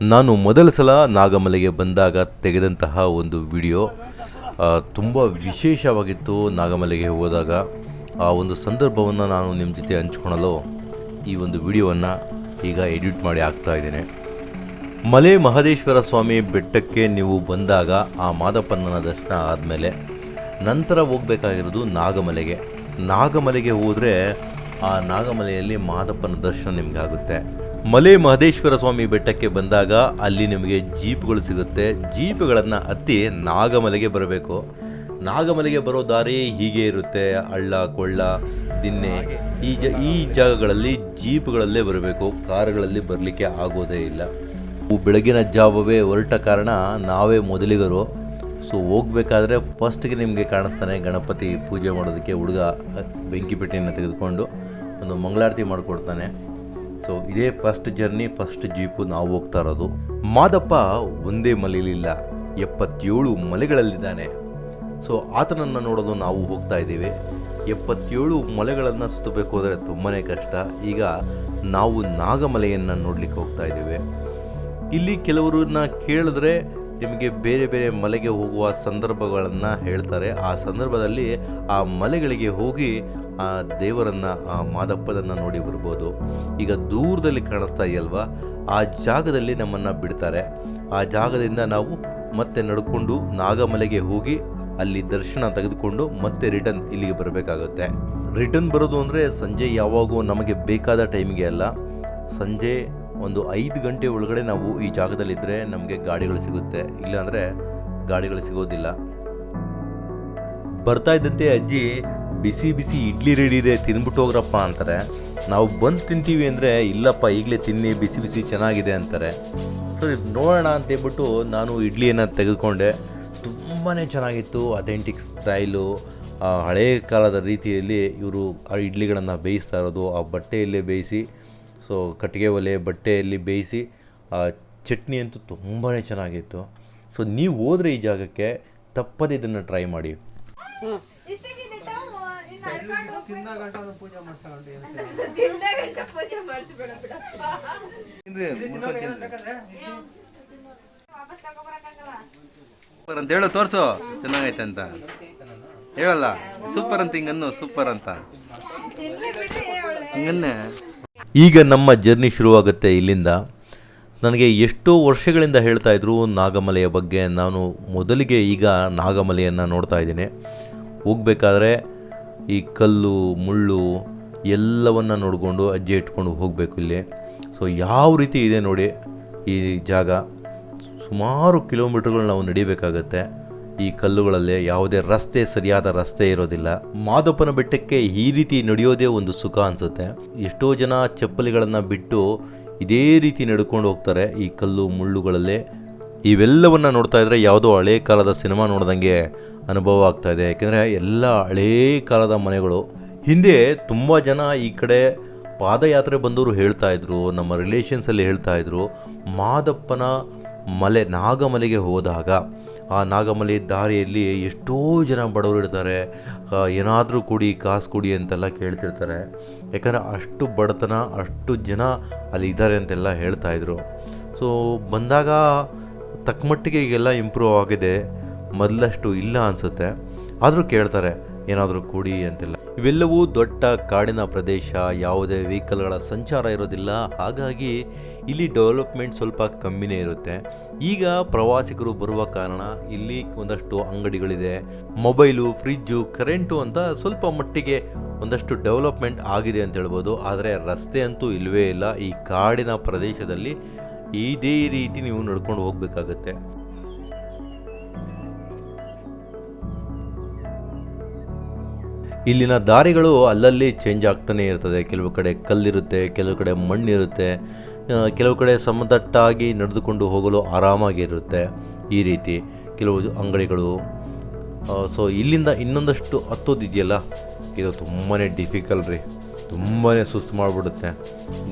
ನಾನು ಮೊದಲ ಸಲ ನಾಗಮಲೆಗೆ ಬಂದಾಗ ತೆಗೆದಂತಹ ಒಂದು ವಿಡಿಯೋ ತುಂಬ ವಿಶೇಷವಾಗಿತ್ತು. ನಾಗಮಲೆಗೆ ಹೋದಾಗ ಆ ಒಂದು ಸಂದರ್ಭವನ್ನು ನಾನು ನಿಮ್ಮ ಜೊತೆ ಹಂಚ್ಕೊಳ್ಳಲು ಈ ಒಂದು ವಿಡಿಯೋವನ್ನು ಈಗ ಎಡಿಟ್ ಮಾಡಿ ಹಾಕ್ತಾ ಇದ್ದೇನೆ. ಮಲೆ ಮಹದೇಶ್ವರ ಸ್ವಾಮಿ ಬೆಟ್ಟಕ್ಕೆ ನೀವು ಬಂದಾಗ ಆ ಮಾದಪ್ಪನ ದರ್ಶನ ಆದಮೇಲೆ ನಂತರ ಹೋಗಬೇಕಾಗಿರೋದು ನಾಗಮಲೆಗೆ ಹೋದರೆ ಆ ನಾಗಮಲೆಯಲ್ಲಿ ಮಾದಪ್ಪನ ದರ್ಶನ ನಿಮಗೆ ಆಗುತ್ತೆ. ಮಲೆ ಮಹದೇಶ್ವರ ಸ್ವಾಮಿ ಬೆಟ್ಟಕ್ಕೆ ಬಂದಾಗ ಅಲ್ಲಿ ನಿಮಗೆ ಜೀಪ್ಗಳು ಸಿಗುತ್ತೆ. ಜೀಪ್ಗಳನ್ನು ಹತ್ತಿ ನಾಗಮಲೆಗೆ ಬರಬೇಕು. ನಾಗಮಲೆಗೆ ಬರೋ ದಾರಿ ಹೀಗೆ ಇರುತ್ತೆ, ಹಳ್ಳ ಕೊಳ್ಳ ದಿನ್ನೆ. ಈ ಜಾಗಗಳಲ್ಲಿ ಜೀಪ್ಗಳಲ್ಲೇ ಬರಬೇಕು, ಕಾರುಗಳಲ್ಲಿ ಬರಲಿಕ್ಕೆ ಆಗೋದೇ ಇಲ್ಲ. ಬೆಳಗಿನ ಜಾವವೇ ಹೊರಟ ಕಾರಣ ನಾವೇ ಮೊದಲಿಗರು. ಸೊ ಹೋಗಬೇಕಾದ್ರೆ ಫಸ್ಟ್ಗೆ ನಿಮಗೆ ಕಾಣಿಸ್ತಾನೆ ಗಣಪತಿ ಪೂಜೆ ಮಾಡೋದಕ್ಕೆ ಹುಡುಗ ಬೆಂಕಿ ಪೆಟ್ಟಿಯನ್ನು ತೆಗೆದುಕೊಂಡು ಒಂದು ಮಂಗಳಾರತಿ ಮಾಡಿಕೊಡ್ತಾನೆ. ಸೊ ಇದೇ ಫಸ್ಟ್ ಜರ್ನಿ, ಫಸ್ಟ್ ಜೀಪು ನಾವು ಹೋಗ್ತಾ ಇರೋದು. ಮಾದಪ್ಪ ಒಂದೇ ಮಲೆಯಲ್ಲಿಲ್ಲ, 77 ಮಲೆಗಳಲ್ಲಿದ್ದಾನೆ. ಸೊ ಆತನನ್ನು ನೋಡಲು ನಾವು ಹೋಗ್ತಾ ಇದ್ದೀವಿ. 77 ಮಲೆಗಳನ್ನು ಸುತ್ತಬೇಕು ಅಂದರೆ ತುಂಬಾ ಕಷ್ಟ. ಈಗ ನಾವು ನಾಗಮಲೆಯನ್ನು ನೋಡಲಿಕ್ಕೆ ಹೋಗ್ತಾ ಇದ್ದೀವಿ. ಇಲ್ಲಿ ಕೆಲವರನ್ನ ಕೇಳಿದ್ರೆ ನಿಮಗೆ ಬೇರೆ ಬೇರೆ ಮಲೆಗೆ ಹೋಗುವ ಸಂದರ್ಭಗಳನ್ನು ಹೇಳ್ತಾರೆ. ಆ ಸಂದರ್ಭದಲ್ಲಿ ಆ ಮಲೆಗಳಿಗೆ ಹೋಗಿ ಆ ದೇವರನ್ನು, ಆ ಮಾದಪ್ಪನನ್ನು ನೋಡಿ ಬರ್ಬೋದು. ಈಗ ದೂರದಲ್ಲಿ ಕಾಣಿಸ್ತಾ ಇದೆಯಲ್ವಾ, ಆ ಜಾಗದಲ್ಲಿ ನಮ್ಮನ್ನು ಬಿಡ್ತಾರೆ. ಆ ಜಾಗದಿಂದ ನಾವು ಮತ್ತೆ ನಡ್ಕೊಂಡು ನಾಗಮಲೆಗೆ ಹೋಗಿ ಅಲ್ಲಿ ದರ್ಶನ ತೆಗೆದುಕೊಂಡು ಮತ್ತೆ ರಿಟರ್ನ್ ಇಲ್ಲಿಗೆ ಬರಬೇಕಾಗುತ್ತೆ. ರಿಟರ್ನ್ ಬರೋದು ಅಂದರೆ ಸಂಜೆ ಯಾವಾಗೂ ನಮಗೆ ಬೇಕಾದ ಟೈಮಿಗೆ ಅಲ್ಲ, ಸಂಜೆ ಒಂದು 5 ಗಂಟೆ ಒಳಗಡೆ ನಾವು ಈ ಜಾಗದಲ್ಲಿದ್ದರೆ ನಮಗೆ ಗಾಡಿಗಳು ಸಿಗುತ್ತೆ, ಇಲ್ಲಾಂದರೆ ಗಾಡಿಗಳು ಸಿಗೋದಿಲ್ಲ. ಬರ್ತಾ ಇದ್ದಂತೆ ಅಜ್ಜಿ ಬಿಸಿ ಬಿಸಿ ಇಡ್ಲಿ ರೆಡಿ ಇದೆ, ತಿಂದ್ಬಿಟ್ಟು ಹೋಗ್ರಪ್ಪ ಅಂತಾರೆ. ನಾವು ಬಂದು ತಿಂತೀವಿ ಅಂದರೆ ಇಲ್ಲಪ್ಪ ಈಗಲೇ ತಿನ್ನಿ, ಬಿಸಿ ಬಿಸಿ ಚೆನ್ನಾಗಿದೆ ಅಂತಾರೆ. ಸರಿ ನೋಡೋಣ ಅಂತೇಳ್ಬಿಟ್ಟು ನಾನು ಇಡ್ಲಿಯನ್ನು ತೆಗೆದುಕೊಂಡೆ. ತುಂಬಾ ಚೆನ್ನಾಗಿತ್ತು, ಅಥೆಂಟಿಕ್ ಸ್ಟೈಲು, ಹಳೇ ಕಾಲದ ರೀತಿಯಲ್ಲಿ ಇವರು ಆ ಇಡ್ಲಿಗಳನ್ನು ಬೇಯಿಸ್ತಾ ಇರೋದು. ಆ ಬಟ್ಟೆಯಲ್ಲೇ ಬೇಯಿಸಿ, ಸೊ ಕಟ್ಟಿಗೆ ಒಲೆ ಬಟ್ಟೆಯಲ್ಲಿ ಬೇಯಿಸಿ, ಚಟ್ನಿ ಅಂತೂ ತುಂಬಾ ಚೆನ್ನಾಗಿತ್ತು. ಸೊ ನೀವು ಹೋದರೆ ಈ ಜಾಗಕ್ಕೆ ತಪ್ಪದೆ ಇದನ್ನು ಟ್ರೈ ಮಾಡಿ. ಸೂಪರ್ ಅಂತ ಹೇಳು, ತೋರಿಸು ಚೆನ್ನಾಗೈತೆ ಅಂತ ಹೇಳಲ್ಲ. ಸೂಪರ್ ಅಂತ ಹಿಂಗನ್ನು, ಸೂಪರ್ ಅಂತ ಹಂಗನ್ನೇ. ಈಗ ನಮ್ಮ ಜರ್ನಿ ಶುರುವಾಗುತ್ತೆ ಇಲ್ಲಿಂದ. ನನಗೆ ಎಷ್ಟೋ ವರ್ಷಗಳಿಂದ ಹೇಳ್ತಾ ಇದ್ರು ನಾಗಮಲೆಯ ಬಗ್ಗೆ. ನಾನು ಮೊದಲಿಗೆ ಈಗ ನಾಗಮಲೆಯನ್ನು ನೋಡ್ತಾ ಇದ್ದೀನಿ. ಹೋಗಬೇಕಾದ್ರೆ ಈ ಕಲ್ಲು ಮುಳ್ಳು ಎಲ್ಲವನ್ನು ನೋಡಿಕೊಂಡು ಹೆಜ್ಜೆ ಇಟ್ಕೊಂಡು ಹೋಗಬೇಕು ಇಲ್ಲಿ. ಸೊ ಯಾವ ರೀತಿ ಇದೆ ನೋಡಿ ಈ ಜಾಗ. ಸುಮಾರು ಕಿಲೋಮೀಟರ್ಗಳು ನಾವು ನಡಿಬೇಕಾಗತ್ತೆ. ಈ ಕಲ್ಲುಗಳಲ್ಲಿ ಯಾವುದೇ ರಸ್ತೆ, ಸರಿಯಾದ ರಸ್ತೆ ಇರೋದಿಲ್ಲ. ಮಾದಪ್ಪನ ಬೆಟ್ಟಕ್ಕೆ ಈ ರೀತಿ ನಡೆಯೋದೇ ಒಂದು ಸುಖ ಅನಿಸುತ್ತೆ. ಎಷ್ಟೋ ಜನ ಚಪ್ಪಲಿಗಳನ್ನು ಬಿಟ್ಟು ಇದೇ ರೀತಿ ನಡ್ಕೊಂಡು ಹೋಗ್ತಾರೆ ಈ ಕಲ್ಲು ಮುಳ್ಳುಗಳಲ್ಲೇ. ಇವೆಲ್ಲವನ್ನು ನೋಡ್ತಾ ಇದ್ರೆ ಯಾವುದೋ ಹಳೇ ಕಾಲದ ಸಿನಿಮಾ ನೋಡ್ದಂಗೆ ಅನುಭವ ಆಗ್ತಾ ಇದೆ. ಯಾಕೆಂದರೆ ಎಲ್ಲ ಹಳೇ ಕಾಲದ ಮನೆಗಳು. ಹಿಂದೆ ತುಂಬ ಜನ ಈ ಕಡೆ ಪಾದಯಾತ್ರೆ ಬಂದವರು ಹೇಳ್ತಾ ಇದ್ರು, ನಮ್ಮ ರಿಲೇಷನ್ಸಲ್ಲಿ ಹೇಳ್ತಾ ಇದ್ರು, ಮಾದಪ್ಪನ ಮಲೆ ನಾಗಮಲೆಗೆ ಹೋದಾಗ ಆ ನಾಗಮಲೆ ದಾರಿಯಲ್ಲಿ ಎಷ್ಟೋ ಜನ ಬಡವರು ಇರ್ತಾರೆ. ಏನಾದರೂ ಕೊಡಿ, ಕಾಸು ಕೊಡಿ ಅಂತೆಲ್ಲ ಕೇಳ್ತಿರ್ತಾರೆ. ಯಾಕಂದರೆ ಅಷ್ಟು ಬಡತನ, ಅಷ್ಟು ಜನ ಅಲ್ಲಿ ಇದ್ದಾರೆ ಅಂತೆಲ್ಲ ಹೇಳ್ತಾಯಿದ್ರು. ಸೊ ಬಂದಾಗ ತಕ್ಕಮಟ್ಟಿಗೆ ಈಗೆಲ್ಲ ಇಂಪ್ರೂವ್ ಆಗಿದೆ, ಮೊದಲಷ್ಟು ಇಲ್ಲ ಅನಿಸುತ್ತೆ. ಆದರೂ ಕೇಳ್ತಾರೆ ಏನಾದರೂ ಕೊಡಿ ಅಂತೆಲ್ಲ. ಇವೆಲ್ಲವೂ ದೊಡ್ಡ ಕಾಡಿನ ಪ್ರದೇಶ, ಯಾವುದೇ ವೆಹಿಕಲ್ಗಳ ಸಂಚಾರ ಇರೋದಿಲ್ಲ. ಹಾಗಾಗಿ ಇಲ್ಲಿ ಡೆವಲಪ್ಮೆಂಟ್ ಸ್ವಲ್ಪ ಕಮ್ಮಿನೇ ಇರುತ್ತೆ. ಈಗ ಪ್ರವಾಸಿಗರು ಬರುವ ಕಾರಣ ಇಲ್ಲಿ ಒಂದಷ್ಟು ಅಂಗಡಿಗಳಿದೆ, ಮೊಬೈಲು, ಫ್ರಿಜ್ಜು, ಕರೆಂಟು ಅಂತ ಸ್ವಲ್ಪ ಮಟ್ಟಿಗೆ ಒಂದಷ್ಟು ಡೆವಲಪ್ಮೆಂಟ್ ಆಗಿದೆ ಅಂತ ಹೇಳ್ಬೋದು. ಆದರೆ ರಸ್ತೆ ಅಂತೂ ಇಲ್ಲವೇ ಇಲ್ಲ. ಈ ಕಾಡಿನ ಪ್ರದೇಶದಲ್ಲಿ ಇದೇ ರೀತಿ ನೀವು ನಡ್ಕೊಂಡು ಹೋಗಬೇಕಾಗತ್ತೆ. ಇಲ್ಲಿನ ದಾರಿಗಳು ಅಲ್ಲಲ್ಲಿ ಚೇಂಜ್ ಆಗ್ತಾನೆ ಇರ್ತದೆ. ಕೆಲವು ಕಡೆ ಕಲ್ಲಿರುತ್ತೆ, ಕೆಲವು ಕಡೆ ಮಣ್ಣಿರುತ್ತೆ, ಕೆಲವು ಕಡೆ ಸಮತಟ್ಟಾಗಿ ನಡೆದುಕೊಂಡು ಹೋಗಲು ಆರಾಮಾಗಿರುತ್ತೆ. ಈ ರೀತಿ ಕೆಲವು ಅಂಗಡಿಗಳು. ಸೊ ಇಲ್ಲಿಂದ ಇನ್ನೊಂದಷ್ಟು ಹತ್ತೋದಿದೆಯಲ್ಲ, ಇದು ತುಂಬಾ ಡಿಫಿಕಲ್ಟ್ ರೀ, ತುಂಬಾ ಸುಸ್ತು ಮಾಡಿಬಿಡುತ್ತೆ.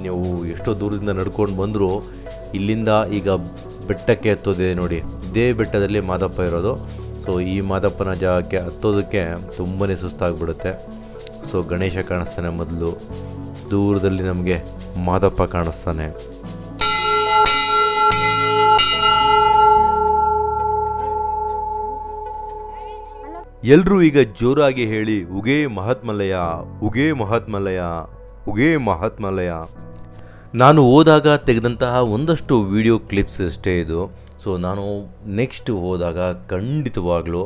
ನೀವು ಎಷ್ಟೋ ದೂರದಿಂದ ನಡ್ಕೊಂಡು ಬಂದರೂ ಇಲ್ಲಿಂದ ಈಗ ಬೆಟ್ಟಕ್ಕೆ ಹತ್ತೋದಿದೆ ನೋಡಿ, ಇದೇ ಬೆಟ್ಟದಲ್ಲಿ ಮಾದಪ್ಪ ಇರೋದು. ಸೊ ಈ ಮಾದಪ್ಪನ ಜಾಗಕ್ಕೆ ಹತ್ತೋದಕ್ಕೆ ತುಂಬಾ ಸುಸ್ತಾಗ್ಬಿಡುತ್ತೆ. ಸೊ ಗಣೇಶ ಕಾಣಿಸ್ತಾನೆ ಮೊದಲು, ದೂರದಲ್ಲಿ ನಮಗೆ ಮಾದಪ್ಪ ಕಾಣಿಸ್ತಾನೆ. ಎಲ್ಲರೂ ಈಗ ಜೋರಾಗಿ ಹೇಳಿ ಉಗೇ ಮಹಾತ್ಮಲಯ, ಉಗೇ ಮಹಾತ್ಮಲಯ, ಉಗೇ ಮಹಾತ್ಮಲಯ. ನಾನು ಹೋದಾಗ ತೆಗೆದಂತಹ ಒಂದಷ್ಟು ವಿಡಿಯೋ ಕ್ಲಿಪ್ಸ್ ಅಷ್ಟೇ ಇದು. ಸೊ ನಾನು ನೆಕ್ಸ್ಟ್ ಹೋದಾಗ ಖಂಡಿತವಾಗಲೂ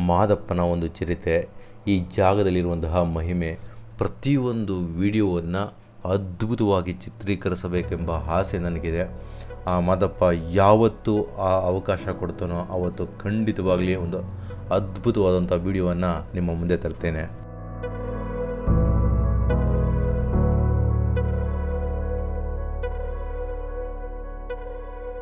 ಮಾದಪ್ಪನ ಒಂದು ಚರಿತ್ರೆ, ಈ ಜಾಗದಲ್ಲಿರುವಂತಹ ಮಹಿಮೆ, ಪ್ರತಿಯೊಂದು ವಿಡಿಯೋವನ್ನು ಅದ್ಭುತವಾಗಿ ಚಿತ್ರೀಕರಿಸಬೇಕೆಂಬ ಆಸೆ ನನಗಿದೆ. ಆ ಮಾದಪ್ಪ ಯಾವತ್ತು ಆ ಅವಕಾಶ ಕೊಡ್ತಾನೋ ಆವತ್ತು ಖಂಡಿತವಾಗಲಿ ಒಂದು ಅದ್ಭುತವಾದಂಥ ವಿಡಿಯೋವನ್ನು ನಿಮ್ಮ ಮುಂದೆ ತರ್ತೇನೆ.